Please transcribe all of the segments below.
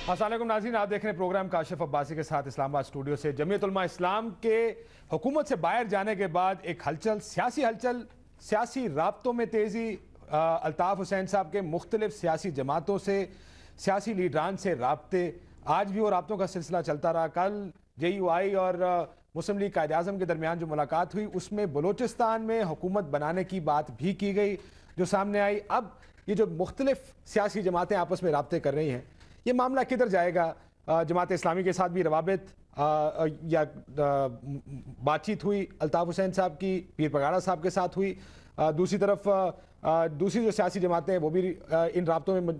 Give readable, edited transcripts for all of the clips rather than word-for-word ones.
السلام علیکم ناظرین، آپ دیکھ رہے ہیں پروگرام کاشف عباسی کے ساتھ اسلام آباد اسٹوڈیو سے۔ جمعیت علماء اسلام کے حکومت سے باہر جانے کے بعد ایک سیاسی ہلچل، سیاسی رابطوں میں تیزی، الطاف حسین صاحب کے مختلف سیاسی جماعتوں سے، سیاسی لیڈران سے رابطے، آج بھی وہ رابطوں کا سلسلہ چلتا رہا۔ کل جے یو آئی اور مسلم لیگ قائد اعظم کے درمیان جو ملاقات ہوئی اس میں بلوچستان میں حکومت بنانے کی بات بھی کی گئی جو سامنے آئی۔ اب یہ جو مختلف سیاسی جماعتیں آپس میں رابطے کر رہی ہیں، یہ معاملہ کدھر جائے گا؟ جماعت اسلامی کے ساتھ بھی روابط یا بات چیت ہوئی، الطاف حسین صاحب کی پیر پگاڑا صاحب کے ساتھ ہوئی، دوسری طرف دوسری جو سیاسی جماعتیں ہیں وہ بھی ان رابطوں میں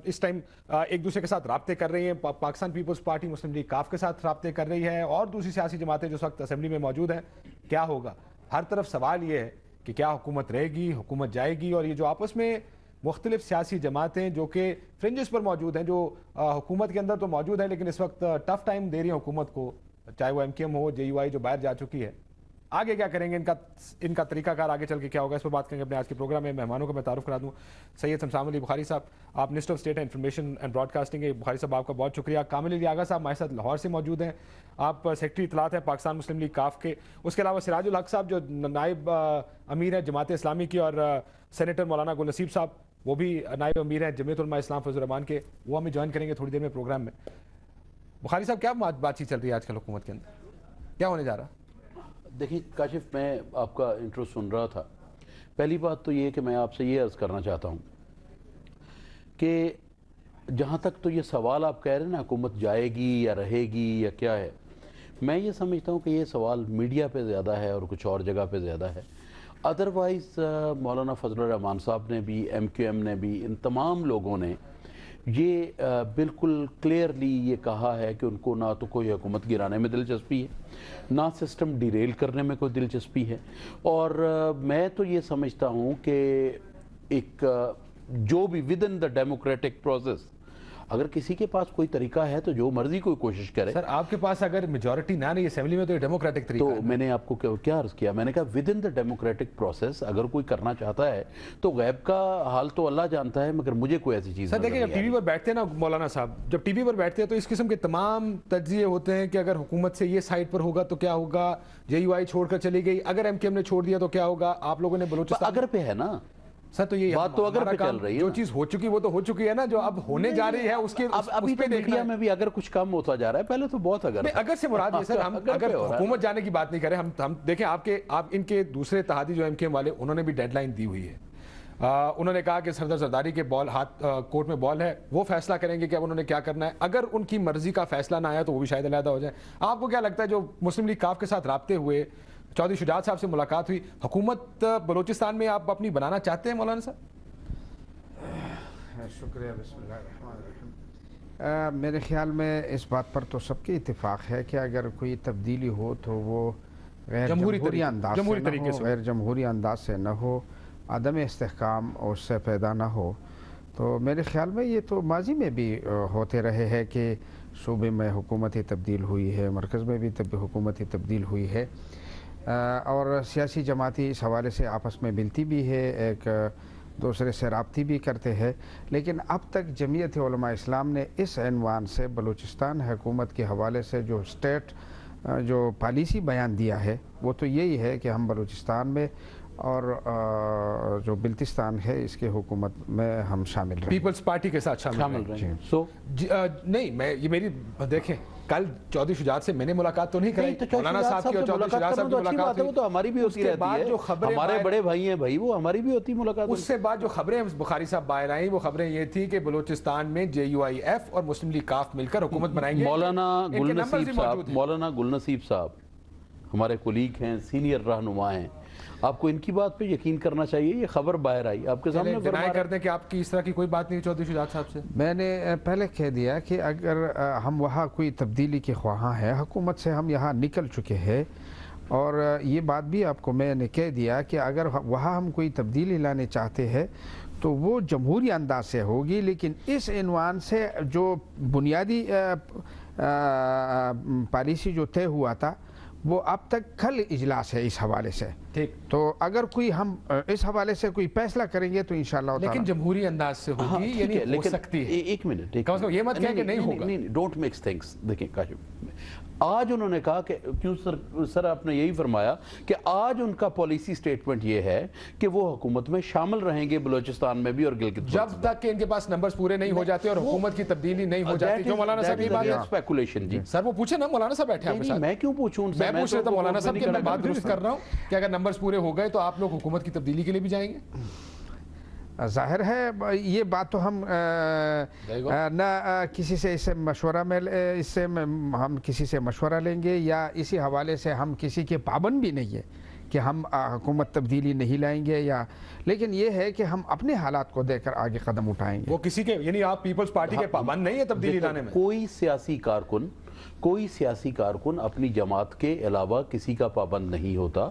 اس ٹائم ایک دوسرے کے ساتھ رابطے کر رہی ہیں۔ پاکستان پیپلز پارٹی مسلم لیگ کاف کے ساتھ رابطے کر رہی ہے اور دوسری سیاسی جماعتیں جو اس وقت اسمبلی میں موجود ہیں۔ کیا ہوگا؟ ہر طرف سوال یہ ہے کہ کیا حکومت رہے گی، حکومت جائے گی؟ اور یہ جو آپس میں مختلف سیاسی جماعتیں جو کہ فرنجز پر موجود ہیں، جو حکومت کے اندر تو موجود ہیں لیکن اس وقت ٹف ٹائم دے رہی ہیں حکومت کو، چاہے وہ ایم کیو ایم ہو، جے یو آئی جو باہر جا چکی ہے، آگے کیا کریں گے؟ ان کا طریقہ کار آگے چل کے کیا ہوگا، اس پر بات کریں گے اپنے آج کے پروگرام میں۔ مہمانوں کو میں تعارف کرا دوں۔ سید شمسام علی بخاری صاحب، آپ minister of state information and broadcasting ہے۔ بخاری صاحب آپ کا بہت شکریہ۔ کامل علی آغا صاحب ہمارے ساتھ لاہور سے موجود ہیں، آپ سیکرٹری اطلاعات ہیں پاکستان مسلم لیگ کاف کے۔ اس کے علاوہ سراج الحق صاحب جو نائب امیر ہیں جماعت اسلامی کی، اور سینیٹر مولانا گل نصیب صاحب وہ بھی نائب امیر ہیں جمعیت علماء اسلام فیض الرحمان کے، وہ ہمیں جوائن کریں گے تھوڑی دیر میں پروگرام میں۔ بخاری صاحب، کیا بات چیت چل رہی ہے آج کل حکومت کے اندر؟ کیا ہونے جا رہا؟ دیکھیں کاشف، میں آپ کا انٹرو سن رہا تھا۔ پہلی بات تو یہ کہ میں آپ سے یہ عرض کرنا چاہتا ہوں کہ جہاں تک تو یہ سوال آپ کہہ رہے ہیں نا حکومت جائے گی یا رہے گی یا کیا ہے، میں یہ سمجھتا ہوں کہ یہ سوال میڈیا پہ زیادہ ہے اور کچھ اور جگہ پہ زیادہ ہے۔ ادروائز مولانا فضل الرحمان صاحب نے بھی، ایم کیو ایم نے بھی، ان تمام لوگوں نے یہ بالکل کلیئرلی یہ کہا ہے کہ ان کو نہ تو کوئی حکومت گرانے میں دلچسپی ہے، نہ سسٹم ڈیریل کرنے میں کوئی دلچسپی ہے۔ اور میں تو یہ سمجھتا ہوں کہ ایک جو بھی with in the democratic process, اگر کسی کے پاس کوئی طریقہ ہے تو جو مرضی کوئی کوشش کرے۔ سر آپ کے پاس اگر میجورٹی نہ نہیں اسمبلی میں تو یہ ڈیموکریٹک طریقہ تو ہے۔ میں نے آپ کو کیا عرض کیا؟ میں نے کہا with in the democratic process اگر کوئی کرنا چاہتا ہے تو غیب کا حال تو اللہ جانتا ہے، مگر مجھے کوئی ایسی چیز سر دیکھیں، جب ٹی وی پر بیٹھتے ہیں نا مولانا صاحب، جب ٹی وی پر بیٹھتے ہیں تو اس قسم کے تمام تجزیے ہوتے ہیں کہ اگر حکومت سے یہ سائڈ پر ہوگا تو کیا ہوگا، جے یو آئی چھوڑ کر چلی گئی، اگر ایم کیو ایم نے چھوڑ دیا تو کیا ہوگا۔ آپ لوگوں نے بلوچستان اگر پہ ہے نا سر، تو یہ بات تو اگر پہ چل رہی ہے، جو چیز ہو چکی وہ تو ہو چکی ہے نا، جو اب ہونے جا رہی ہے اس کے ابھی تو میڈیا میں بھی اگر کچھ کم ہوتا جا رہا ہے، پہلے تو بہت اگر سے مراد ہے سر، ہم اگر حکومت جانے کی بات نہیں کریں، ہم دیکھیں آپ ان کے دوسرے اتحادی جو ایم کیو ایم والے، انہوں نے بھی ڈیڈ لائن دی ہوئی ہے۔ انہوں نے کہا کہ سردار زرداری کے بال ہاتھ کورٹ میں بال ہے، وہ فیصلہ کریں گے کہ اب انہوں نے کیا کرنا ہے۔ اگر ان کی مرضی کا فیصلہ نہ آیا تو وہ بھی شاید علیحدہ ہو جائے۔ آپ کو کیا لگتا ہے جو مسلم لیگ کاف کے ساتھ رابطے ہوئے، چودھری شجاعت صاحب سے ملاقات ہوئی، حکومت بلوچستان میں آپ اپنی بنانا چاہتے ہیں مولانا صاحب؟ شکریہ۔ بسم اللہ الرحمن الرحیم۔ میرے خیال میں اس بات پر تو سب کی اتفاق ہے کہ اگر کوئی تبدیلی ہو تو وہ غیر جمہوری انداز سے نہ ہو، عدم استحکام اس سے پیدا نہ ہو۔ تو میرے خیال میں یہ تو ماضی میں بھی ہوتے رہے ہیں کہ صوبے میں حکومتی تبدیل ہوئی ہے، مرکز میں بھی حکومتی تبدیل ہوئی ہے، اور سیاسی جماعتی اس حوالے سے آپس میں ملتی بھی ہے، ایک دوسرے سے رابطی بھی کرتے ہیں۔ لیکن اب تک جمعیت علماء اسلام نے اس عنوان سے بلوچستان حکومت کے حوالے سے جو اسٹیٹ جو پالیسی بیان دیا ہے وہ تو یہی ہے کہ ہم بلوچستان میں اور جو بلتستان ہے اس کے حکومت میں ہم شامل رہیں، پیپلز پارٹی کے ساتھ شامل رہیں۔ نہیں، میں یہ میری دیکھیں، کل چودھری شجاعت سے میں نے ملاقات تو نہیں کرائی، مولانا صاحب کی اور چودھری شجاعت صاحب کی ملاقات ہوئی، وہ تو ہماری بھی ہوتی رہتی ہے، ہمارے بڑے بھائی ہیں بھائی، وہ ہماری بھی ہوتی ملاقات۔ اس سے بعد جو خبریں بخاری صاحب باہر آئیں وہ خبریں یہ تھی کہ بلوچستان میں جے یو آئی ایف اور مسلم لیگ کاف مل کر حکومت بنائیں گے۔ مولانا گل نصیب صاحب ہمارے کولیگ ہیں، سینئر رہنما ہیں، آپ کو ان کی بات پہ یقین کرنا چاہیے۔ یہ خبر باہر آئی آپ کے سامنے، ڈینائی کر دیں کہ آپ کی اس طرح کی کوئی بات نہیں چودھری شجاعت صاحب سے۔ میں نے پہلے کہہ دیا کہ اگر ہم وہاں کوئی تبدیلی کے خواہاں ہیں، حکومت سے ہم یہاں نکل چکے ہیں، اور یہ بات بھی آپ کو میں نے کہہ دیا کہ اگر وہاں ہم کوئی تبدیلی لانے چاہتے ہیں تو وہ جمہوری انداز سے ہوگی، لیکن اس عنوان سے جو بنیادی پالیسی جو طے ہوا تھا وہ اب تک کل اجلاس ہے اس حوالے سے ٹھیک. تو اگر کوئی ہم اس حوالے سے کوئی فیصلہ کریں گے تو انشاءاللہ لیکن جمہوری انداز سے ہوگی, یعنی ہو سکتی ہے. ایک منٹ, کم از کم یہ مت کہیں کہ نہیں ہوگا. Don't mix things. دیکھیں کاشف, آج انہوں نے کہا کہ کیوں سر آپ نے یہی فرمایا کہ آج ان کا پالیسی سٹیٹمنٹ یہ ہے کہ وہ حکومت میں شامل رہیں گے بلوچستان میں بھی اور گلگت. جب تک کہ ان کے پاس نمبرز پورے نہیں ہو جاتے اور حکومت کی تبدیلی نہیں ہو جاتی, جو مولانا صاحب یہ بات ہے اسپیکولیشن. جی سر وہ پوچھیں نا, مولانا صاحب بیٹھے ہیں. میں کیوں پوچھوں, میں پوچھ رہا تھا مولانا صاحب کہ میں بات درست کر رہا ہوں کہ اگر نمبرز پورے ہو گئے تو آپ لوگ حکومت کی تبدیلی کے لیے بھی جائیں گے. ظاہر ہے یہ بات تو ہم نہ کسی سے اس سے مشورہ میں اس سے ہم کسی سے مشورہ لیں گے یا اسی حوالے سے ہم کسی کے پابند بھی نہیں ہے کہ ہم حکومت تبدیلی نہیں لائیں گے, یا لیکن یہ ہے کہ ہم اپنے حالات کو دیکھ کر آگے قدم اٹھائیں گے. وہ کسی کے, یعنی آپ پیپلز پارٹی کے پابند نہیں ہے تبدیلی لانے میں. کوئی سیاسی کارکن اپنی جماعت کے علاوہ کسی کا پابند نہیں ہوتا,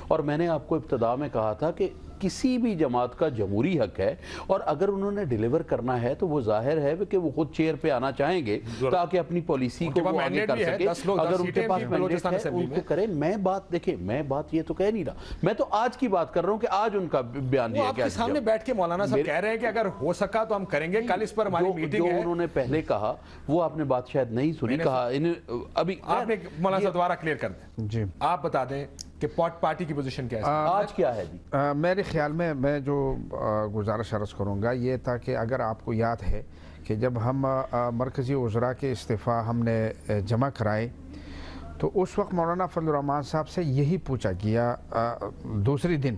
اور میں نے آپ کو ابتدا میں کہا تھا کہ کسی بھی جماعت کا جمہوری حق ہے, اور اگر انہوں نے ڈیلیور کرنا ہے تو وہ ظاہر ہے کہ وہ خود چیئر پہ آنا چاہیں گے تاکہ اپنی پالیسی کو وہ آگے کر سکے. اگر ان کے پاس مینڈیٹ ہے ان کو کریں. میں بات یہ تو کہہ نہیں رہا, میں تو آج کی بات کر رہا ہوں کہ آج ان کا بیان یہ ہے کہ آپ کے سامنے بیٹھ کے مولانا صاحب کہہ رہے ہیں کہ اگر ہو سکا تو ہم کریں گے. کل اس پر ہماری میٹنگ ہے. جو انہوں نے پہلے کہا وہ آپ نے بات شاید نہیں سنی. کہا ابھی آپ نے مولانا صاحب دوبارہ کلیئر کر دیں. جی آپ بتا دیں کہ پارٹی کی پوزیشن کیا ہے آج کیا ہے. جی میرے خیال میں جو گزارش عرض کروں گا یہ تھا کہ اگر آپ کو یاد ہے کہ جب ہم مرکزی وزراء کے استعفیٰ ہم نے جمع کرائے تو اس وقت مولانا فضل الرحمان صاحب سے یہی پوچھا گیا دوسری دن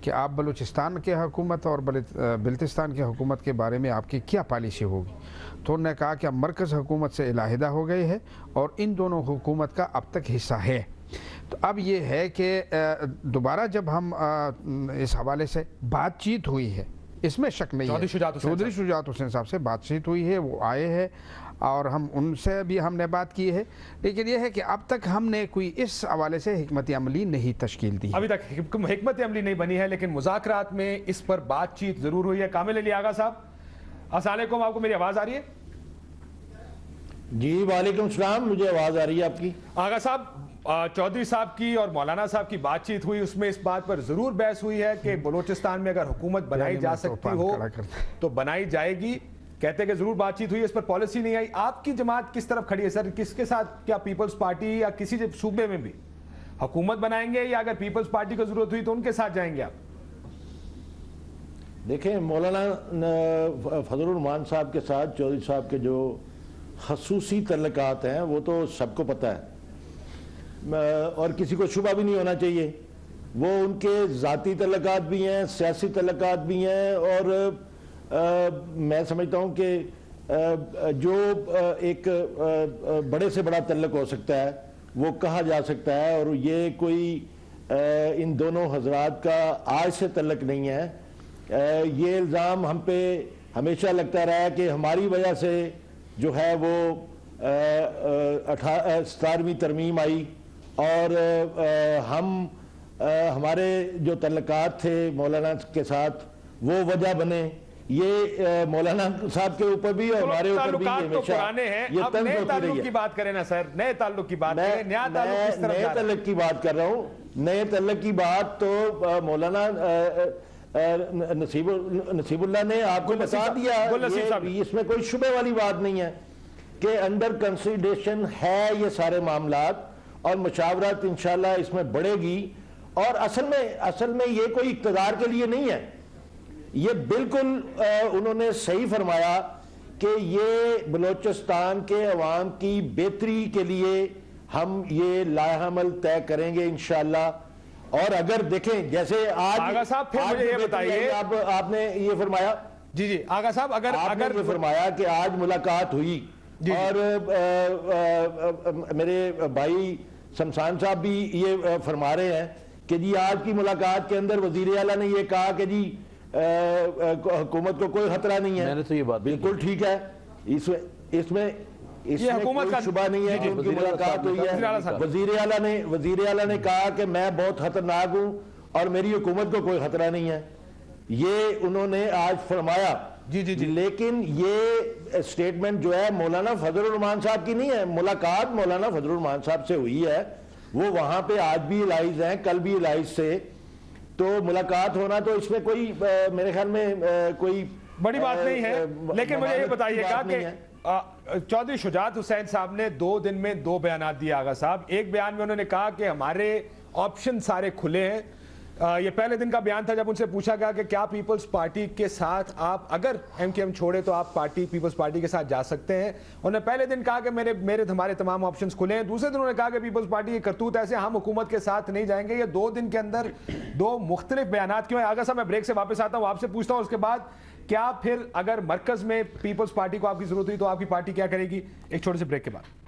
کہ آپ بلوچستان کے حکومت اور بلتستان کے حکومت کے بارے میں آپ کی کیا پالیسی ہوگی. تو انہوں نے کہا کہ اب مرکز حکومت سے علیحدہ ہو گئے ہے اور ان دونوں حکومت کا اب تک حصہ ہے. تو اب یہ ہے کہ دوبارہ جب ہم اس حوالے سے بات چیت ہوئی ہے, اس میں شک نہیں ہے, چودھری شجاعت حسین صاحب سے بات چیت ہوئی ہے, وہ آئے ہیں اور ہم سے بھی ہم نے بات کی ہے, لیکن یہ ہے کہ اب تک ہم نے کوئی اس حوالے سے حکمت عملی نہیں تشکیل دی. ابھی تک حکمت عملی نہیں بنی ہے, لیکن مذاکرات میں اس پر بات چیت ضرور ہوئی ہے. کامل علی آغا صاحب السلام علیکم, آپ کو میری آواز آ رہی ہے؟ جی وعلیکم السلام, مجھے آواز آ رہی ہے آپ کی. آغا صاحب, چودھری صاحب کی اور مولانا صاحب کی بات چیت ہوئی, اس میں اس بات پر ضرور بحث ہوئی ہے کہ بلوچستان میں اگر حکومت بنائی جا سکتی ہو تو بنائی جائے گی. کہتے کہ ضرور بات چیت ہوئی, اس پر پالیسی نہیں آئی. آپ کی جماعت کس طرف کھڑی ہے سر؟ کس کے ساتھ, کیا پیپلز پارٹی یا کسی صوبے میں بھی حکومت بنائیں گے, یا اگر پیپلز پارٹی کو ضرورت ہوئی تو ان کے ساتھ جائیں گے آپ؟ دیکھیں مولانا فضل الرحمان صاحب کے ساتھ چودھری صاحب کے جو خصوصی تعلقات ہیں وہ تو سب کو پتہ ہے اور کسی کو شبہ بھی نہیں ہونا چاہیے. وہ ان کے ذاتی تعلقات بھی ہیں, سیاسی تعلقات بھی ہیں, اور میں سمجھتا ہوں کہ جو ایک بڑے سے بڑا تعلق ہو سکتا ہے وہ کہا جا سکتا ہے, اور یہ کوئی ان دونوں حضرات کا آج سے تعلق نہیں ہے. یہ الزام ہم پہ ہمیشہ لگتا رہا ہے کہ ہماری وجہ سے جو ہے وہ 17ویں ترمیم آئی, اور ہمارے جو تعلقات تھے مولانا کے ساتھ وہ وجہ بنے. یہ مولانا صاحب کے اوپر بھی اور ہمارے اوپر بھی ہمیشہ یہ طنز ہوتی رہی ہے. نئے تعلق کی بات کریں نا سر, نئے تعلق کی بات کریں. نیا تعلق کس طرف جا رہا ہے؟ نئے تعلق کی بات کر رہا ہوں. نئے تعلق کی بات تو مولانا نصیب اللہ نے آپ کو بتا دیا. اس میں کوئی شبہ والی بات نہیں ہے کہ انڈر کنسیڈریشن ہے یہ سارے معاملات, اور مشاورت انشاءاللہ اس میں بڑھے گی. اور اصل میں یہ کوئی اقتدار کے لیے نہیں ہے. یہ بالکل انہوں نے صحیح فرمایا کہ یہ بلوچستان کے عوام کی بہتری کے لیے ہم یہ لائحہ عمل طے کریں گے انشاءاللہ. اور اگر دیکھیں جیسے آغا صاحب پھر مجھے یہ بتائیے, آپ نے یہ فرمایا, جی آغا صاحب اگر یہ فرمایا کہ آج ملاقات ہوئی, اور میرے بھائی شمشان صاحب بھی یہ فرما رہے ہیں کہ جی آج کی ملاقات کے اندر وزیر اعلیٰ نے یہ کہا کہ جی حکومت کو کوئی خطرہ نہیں ہے. میں نے تو یہ بات بالکل ٹھیک ہے, اس میں کوئی شبہ نہیں ہے کہ ان کی ملاقات ہوئی ہے. وزیر اعلیٰ نے کہا کہ میں بہت خطرناک ہوں اور میری حکومت کو کوئی خطرہ نہیں ہے, یہ انہوں نے آج فرمایا. لیکن یہ سٹیٹمنٹ جو ہے مولانا فضل الرحمان صاحب کی نہیں ہے. ملاقات مولانا فضل الرحمان صاحب سے ہوئی ہے, وہ وہاں پہ آج بھی الائز ہیں, کل بھی الائز سے, تو ملاقات ہونا تو اس میں کوئی میرے خیال میں کوئی بڑی بات نہیں ہے. لیکن مجھے یہ بتائیے گا کہ چودھری شجاعت حسین صاحب نے 2 دن میں 2 بیانات دیے. آغا صاحب ایک بیان میں انہوں نے کہا کہ ہمارے آپشن سارے کھلے ہیں. یہ پہلے دن کا بیان تھا جب ان سے پوچھا گیا کہ کیا پیپلز پارٹی کے ساتھ آپ اگر ایم کیو ایم چھوڑے تو آپ پیپلز پارٹی کے ساتھ جا سکتے ہیں. انہوں نے پہلے دن کہا کہ ہمارے تمام آپشنز کھلے ہیں. دوسرے دن انہوں نے کہا کہ پیپلز پارٹی کی کرتوت ایسے ہم حکومت کے ساتھ نہیں جائیں گے. یہ 2 دن کے اندر 2 مختلف بیانات کیوں ہیں؟ آغا صاحب میں بریک سے واپس آتا ہوں, آپ سے پوچھتا ہوں اس کے بعد کیا پھر اگر مرکز میں پیپلز پارٹی کو آپ کی ضرورت ہوئی تو آپ کی پارٹی کیا کرے گی؟ ایک چھوٹے سے بریک کے بعد.